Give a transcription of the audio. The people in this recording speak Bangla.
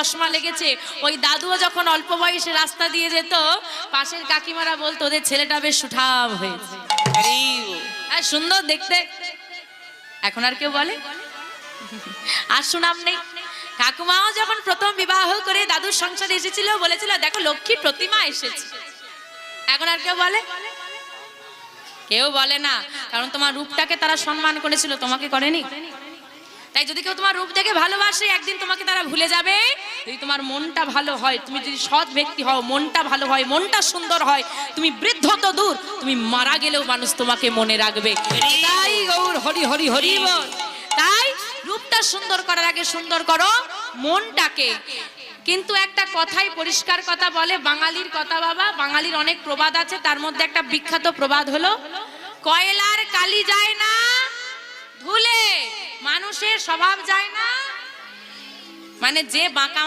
চশমা লেগেছে। ওই দাদুও যখন অল্প বয়সে রাস্তা দিয়ে যেত, পাশের কাকিমারা বলতো ওদের ছেলেটা বেশ সুঠাম হয়েছে, আর সুন্দর দেখতে। এখন আর কেউ বলে? আর সুনাম নেই। ঠাকুমাও যখন প্রথম বিবাহ করে দাদুর সংসারে এসেছিল, বলেছিল দেখো লক্ষ্মী প্রতিমা এসেছে। এখন আর কেউ বলে? কেউ বলে না, কারণ তোমার রূপটাকে তারা সম্মান করেছিল, তোমাকে করেনি। তাই যদি কেউ তোমার রূপ দেখে ভালোবাসে, একদিন তোমাকে তারা ভুলে যাবে। যদি তোমার মনটা ভালো হয়, তুমি যদি সৎ ব্যক্তি হও, মনটা ভালো হয়, মনটা সুন্দর হয়, তুমি বৃদ্ধ তো দূর, তুমি মারা গেলেও মানুষ তোমাকে মনে রাখবে। তাই গৌর হরি হরি হরি বল। তাই রূপটা সুন্দর করার আগে সুন্দর করো মনটাকে। কিন্তু একটা কথাই পরিষ্কার কথা বলে, বাঙালির কথা বাবা, বাঙালির অনেক প্রবাদ আছে, তার মধ্যে একটা বিখ্যাত প্রবাদ হলো, কয়লার কালি যায় না ধুলে, মানুষের স্বভাব যায় না। মানে যে বাঁকা